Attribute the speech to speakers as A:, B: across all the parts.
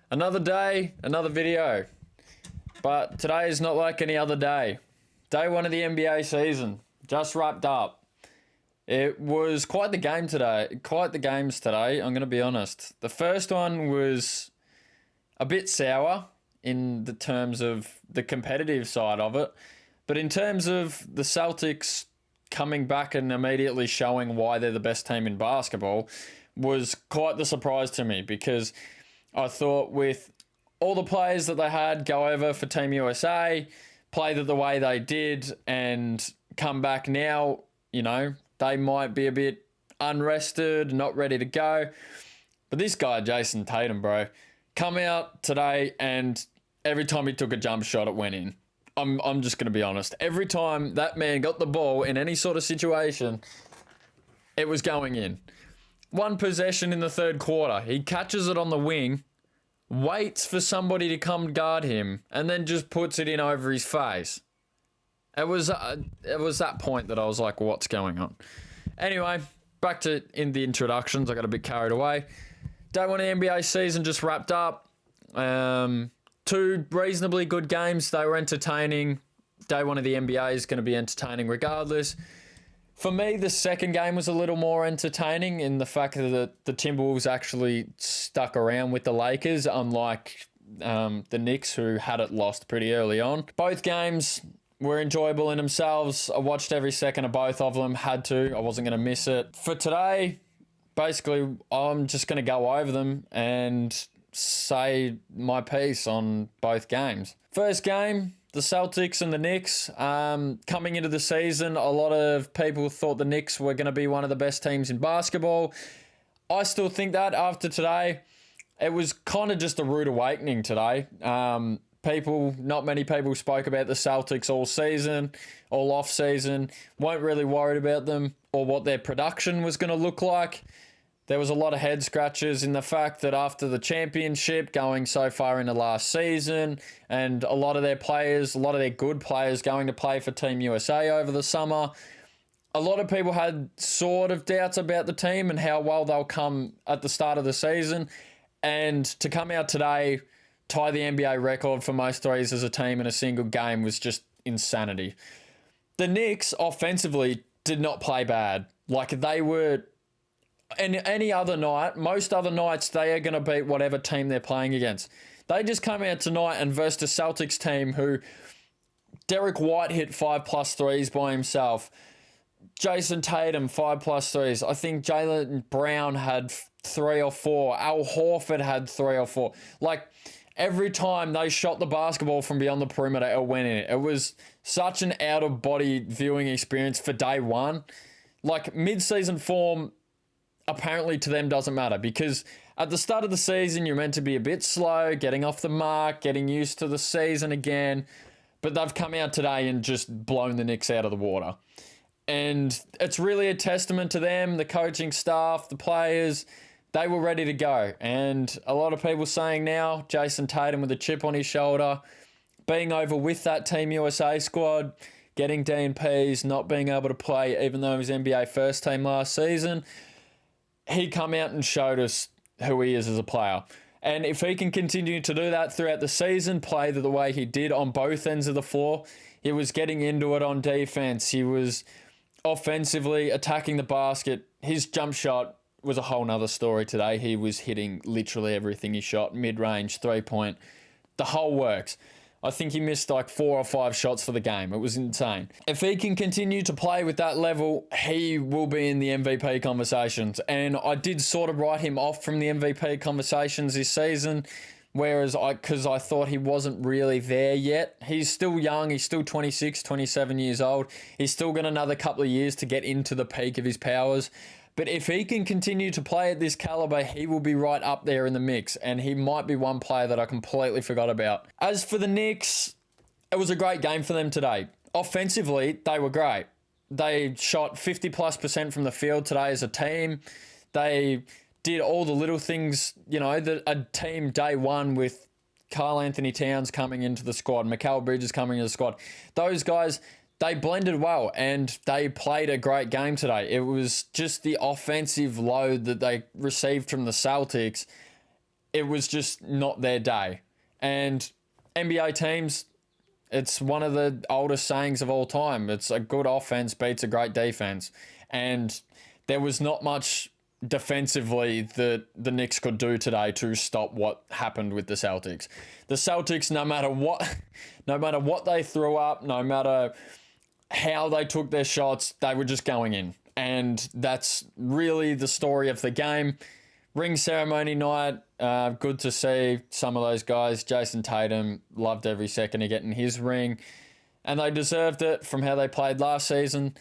A: Another day, another video. But today is not like any other day. Day one of the NBA season just wrapped up. It was quite the game today. Quite the games today, I'm going to be honest. The first one was a bit sour in the terms of the competitive side of it. But in terms of the Celtics coming back and immediately showing why they're the best team in basketball was quite the surprise to me, because I thought with all the players that they had go over for Team USA, play the way they did, and come back now, they might be a bit unrested, not ready to go. But this guy, Jason Tatum, bro, come out today and every time he took a jump shot, it went in. I'm just going to be honest. Every time that man got the ball in any sort of situation, it was going in. One possession in the third quarter, he catches it on the wing, waits for somebody to come guard him, and then just puts it in over his face. It was that point that I was like, what's going on? Anyway, back to in the introductions. I got a bit carried away. Day one of the NBA season just wrapped up. Two reasonably good games. They were entertaining. Day one of the NBA is going to be entertaining regardless. For me, the second game was a little more entertaining in the fact that the Timberwolves actually stuck around with the Lakers, unlike the Knicks, who had it lost pretty early on. Both games were enjoyable in themselves. I watched every second of both of them. Had to. I wasn't going to miss it. For today, basically, I'm just going to go over them and say my piece on both games. First game, the Celtics and the Knicks. Coming into the season, a lot of people thought the Knicks were going to be one of the best teams in basketball. I still think that after today. It was kind of just a rude awakening today. Not many people spoke about the Celtics all season, all off season, weren't really worried about them or what their production was going to look like. There was a lot of head scratches in the fact that after the championship, going so far into last season, and a lot of their good players going to play for Team USA over the summer, a lot of people had sort of doubts about the team and how well they'll come at the start of the season. And to come out today, tie the NBA record for most threes as a team in a single game was just insanity. The Knicks offensively did not play bad. Like they were... And any other night, most other nights, they are going to beat whatever team they're playing against. They just come out tonight and versed a Celtics team who Derek White hit 5+ threes by himself. Jason Tatum, 5+ threes. I think Jaylen Brown had 3 or 4. Al Horford had 3 or 4. Like, every time they shot the basketball from beyond the perimeter, it went in. It was such an out-of-body viewing experience for day one. Like, mid-season form apparently to them doesn't matter, because at the start of the season, you're meant to be a bit slow, getting off the mark, getting used to the season again. But they've come out today and just blown the Knicks out of the water. And it's really a testament to them, the coaching staff, the players. They were ready to go. And a lot of people saying now, Jason Tatum with a chip on his shoulder, being over with that Team USA squad, getting DNPs, not being able to play even though he was NBA first team last season. He come out and showed us who he is as a player. And if he can continue to do that throughout the season, play the way he did on both ends of the floor, he was getting into it on defense. He was offensively attacking the basket. His jump shot was a whole nother story today. He was hitting literally everything he shot, mid-range, 3-point, the whole works. I think he missed like 4 or 5 shots for the game. It was insane. If he can continue to play with that level, he will be in the MVP conversations. And I did sort of write him off from the MVP conversations this season, because I thought he wasn't really there yet. He's still young. He's still 26, 27 years old. He's still got another couple of years to get into the peak of his powers. But if he can continue to play at this caliber, he will be right up there in the mix. And he might be one player that I completely forgot about. As for the Knicks, it was a great game for them today. Offensively, they were great. They shot 50+% from the field today as a team. They did all the little things, that a team day one with Karl Anthony Towns coming into the squad, Mikal Bridges coming into the squad. Those guys, they blended well and they played a great game today. It was just the offensive load that they received from the Celtics. it was just not their day. And NBA teams, it's one of the oldest sayings of all time. It's a good offense beats a great defense. And there was not much defensively that the Knicks could do today to stop what happened with the Celtics. The Celtics, no matter what they threw up, no matter how they took their shots, they were just going in. And that's really the story of the game. Ring ceremony night, good to see some of those guys. Jason Tatum, loved every second of getting his ring. And they deserved it from how they played last season.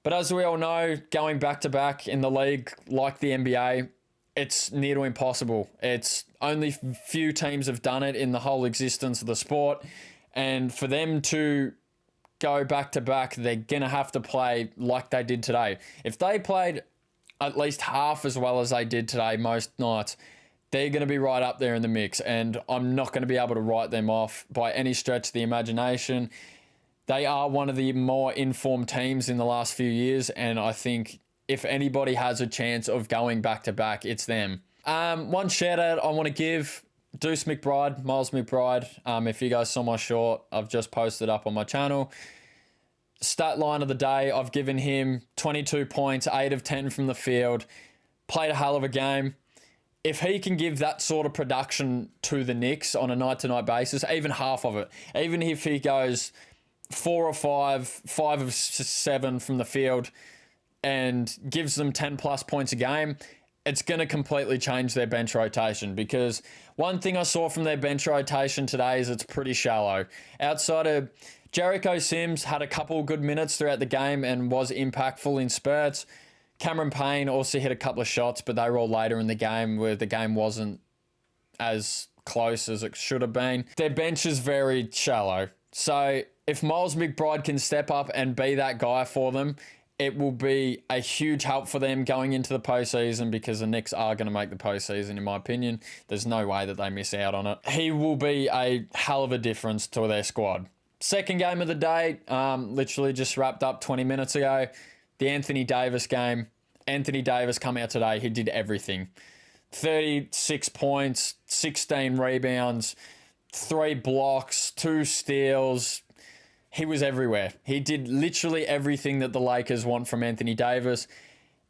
A: But as we all know, going back-to-back in the league like the NBA, it's near to impossible. It's only few teams have done it in the whole existence of the sport. And for them to go back-to-back, they're going to have to play like they did today. If they played at least half as well as they did today most nights, they're going to be right up there in the mix. And I'm not going to be able to write them off by any stretch of the imagination. They are one of the more informed teams in the last few years, and I think if anybody has a chance of going back-to-back, it's them. One shout-out I want to give, Deuce McBride, Miles McBride. If you guys saw my short, I've just posted up on my channel. Stat line of the day, I've given him 22 points, 8 of 10 from the field. Played a hell of a game. If he can give that sort of production to the Knicks on a night-to-night basis, even half of it, even if he goes 4 or 5, 5 of 7 from the field and gives them 10 plus points a game, it's going to completely change their bench rotation, because one thing I saw from their bench rotation today is it's pretty shallow. Outside of Jericho Sims had a couple of good minutes throughout the game and was impactful in spurts. Cameron Payne also hit a couple of shots, but they were all later in the game where the game wasn't as close as it should have been. Their bench is very shallow. So if Miles McBride can step up and be that guy for them, it will be a huge help for them going into the postseason, because the Knicks are going to make the postseason, in my opinion. There's no way that they miss out on it. He will be a hell of a difference to their squad. Second game of the day, literally just wrapped up 20 minutes ago. The Anthony Davis game. Anthony Davis come out today. He did everything. 36 points, 16 rebounds, 3 blocks, 2 steals. He was everywhere. He did literally everything that the Lakers want from Anthony Davis.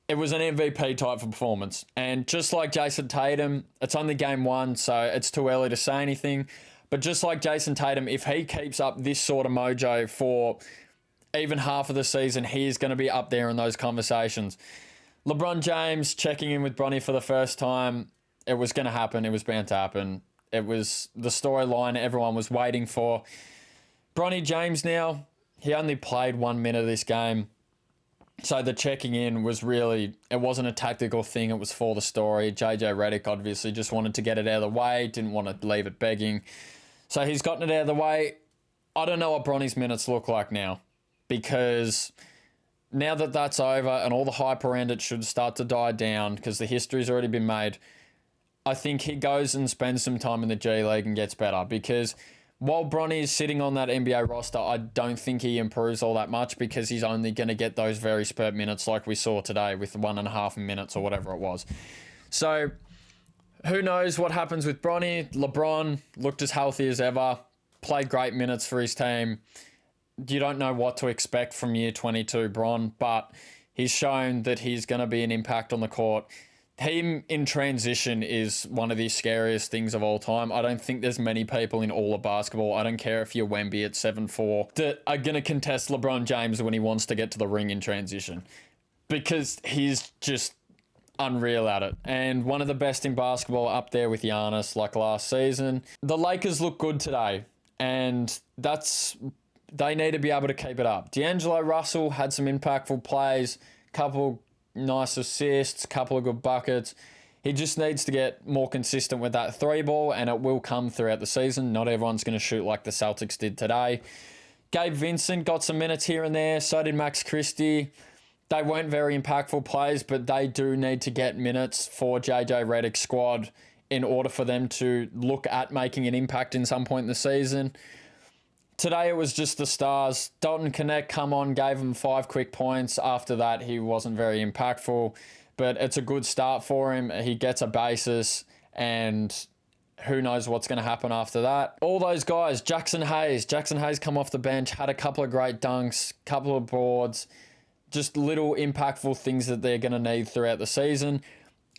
A: It was an MVP type of performance. And just like Jason Tatum, it's only game 1, so it's too early to say anything. But just like Jason Tatum, if he keeps up this sort of mojo for even half of the season, he is going to be up there in those conversations. LeBron James checking in with Bronny for the first time. It was going to happen. It was bound to happen. It was the storyline everyone was waiting for. Bronny James now, he only played 1 minute of this game. So the checking in was really, it wasn't a tactical thing. It was for the story. JJ Redick obviously just wanted to get it out of the way. Didn't want to leave it begging. So he's gotten it out of the way. I don't know what Bronny's minutes look like now, because now that that's over and all the hype around it should start to die down because the history's already been made, I think he goes and spends some time in the G League and gets better, because while Bronny is sitting on that NBA roster, I don't think he improves all that much, because he's only going to get those very spurt minutes like we saw today with 1.5 minutes or whatever it was. So who knows what happens with Bronny. LeBron looked as healthy as ever, played great minutes for his team. You don't know what to expect from year 22 Bron, but he's shown that he's going to be an impact on the court. Him in transition is one of the scariest things of all time. I don't think there's many people in all of basketball, I don't care if you're Wemby at 7'4", that are going to contest LeBron James when he wants to get to the ring in transition, because he's just unreal at it. And one of the best in basketball, up there with Giannis like last season. The Lakers look good today, and they need to be able to keep it up. D'Angelo Russell had some impactful plays, couple nice assists, couple of good buckets. He just needs to get more consistent with that 3 ball, and it will come throughout the season. Not everyone's going to shoot like the Celtics did today. Gabe Vincent got some minutes here and there. So did Max Christie. They weren't very impactful plays, but they do need to get minutes for JJ Redick's squad in order for them to look at making an impact in some point in the season. Today it was just the stars. Dalton Connect come on, gave him 5 quick points. After that, he wasn't very impactful, but it's a good start for him. He gets a basis, and who knows what's going to happen after that. All those guys, Jackson Hayes come off the bench, had a couple of great dunks, couple of boards, just little impactful things that they're going to need throughout the season.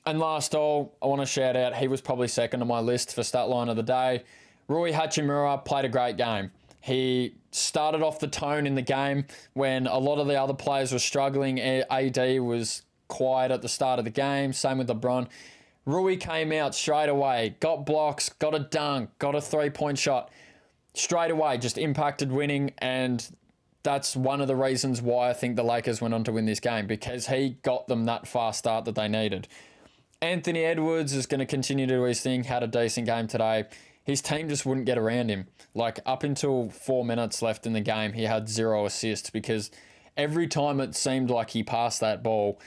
A: And last all, I want to shout out, he was probably second on my list for stat line of the day. Rui Hachimura played a great game. He started off the tone in the game when a lot of the other players were struggling. AD was quiet at the start of the game, same with LeBron. Rui came out straight away, got blocks, got a dunk, got a 3-point shot. Straight away, just impacted winning, and that's one of the reasons why I think the Lakers went on to win this game, because he got them that fast start that they needed. Anthony Edwards is going to continue to do his thing, had a decent game today. His team just wouldn't get around him. Like, up until 4 minutes left in the game, he had 0 assists because every time it seemed like he passed that ball,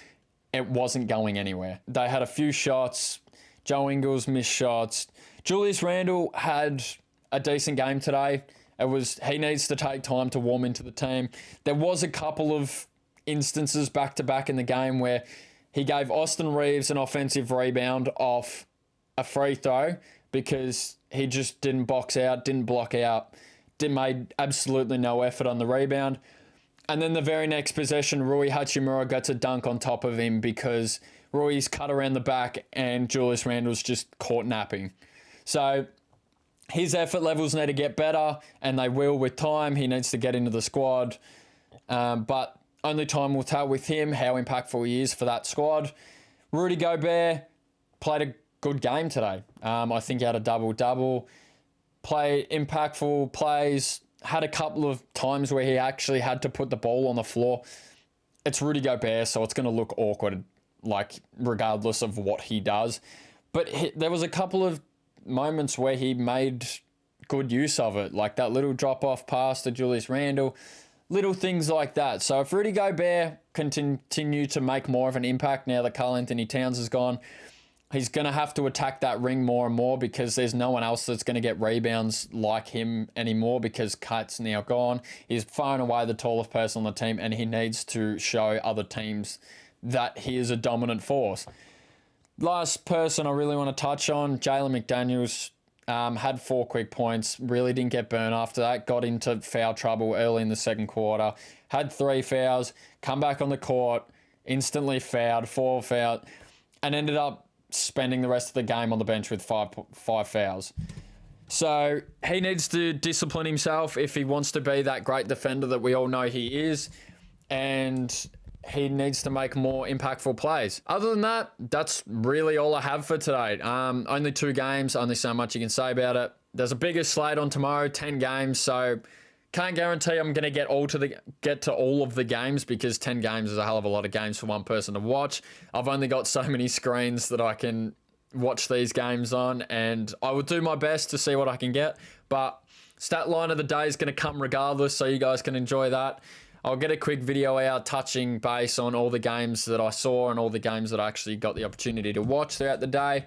A: it wasn't going anywhere. They had a few shots. Joe Ingles missed shots. Julius Randle had a decent game today. He needs to take time to warm into the team. There was a couple of instances back-to-back in the game where he gave Austin Reeves an offensive rebound off a free throw because he just didn't box out, didn't block out, made absolutely no effort on the rebound. And then the very next possession, Rui Hachimura gets a dunk on top of him because Rui's cut around the back and Julius Randle's just caught napping. So his effort levels need to get better, and they will with time. He needs to get into the squad. But only time will tell with him how impactful he is for that squad. Rudy Gobert played a good game today. I think he had a double-double. Played impactful plays. Had a couple of times where he actually had to put the ball on the floor. It's Rudy Gobert, so it's going to look awkward, like, regardless of what he does. But there was a couple of moments where he made good use of it, like that little drop-off pass to Julius Randle, little things like that. So if Rudy Gobert can continue to make more of an impact now that Karl-Anthony Towns is gone, he's going to have to attack that ring more and more because there's no one else that's going to get rebounds like him anymore because Kite's now gone. He's far and away the tallest person on the team, and he needs to show other teams that he is a dominant force. Last person I really want to touch on, Jalen McDaniels, had 4 quick points, really didn't get burned after that, got into foul trouble early in the second quarter, had 3 fouls, come back on the court, instantly fouled, 4 fouls, and ended up spending the rest of the game on the bench with five fouls. So he needs to discipline himself if he wants to be that great defender that we all know he is, and he needs to make more impactful plays. Other than that, that's really all I have for today. Only 2 games, only so much you can say about it. There's a bigger slate on tomorrow, 10 games, so can't guarantee I'm going to get to all of the games because 10 games is a hell of a lot of games for one person to watch. I've only got so many screens that I can watch these games on, and I will do my best to see what I can get. But stat line of the day is going to come regardless, so you guys can enjoy that. I'll get a quick video out touching base on all the games that I saw and all the games that I actually got the opportunity to watch throughout the day.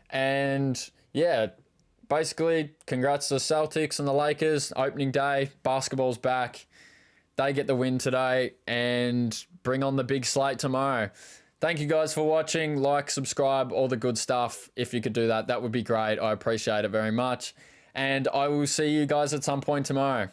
A: And yeah, basically, congrats to the Celtics and the Lakers. Opening day, basketball's back. They get the win today and bring on the big slate tomorrow. Thank you guys for watching. Like, subscribe, all the good stuff. If you could do that, that would be great. I appreciate it very much. And I will see you guys at some point tomorrow.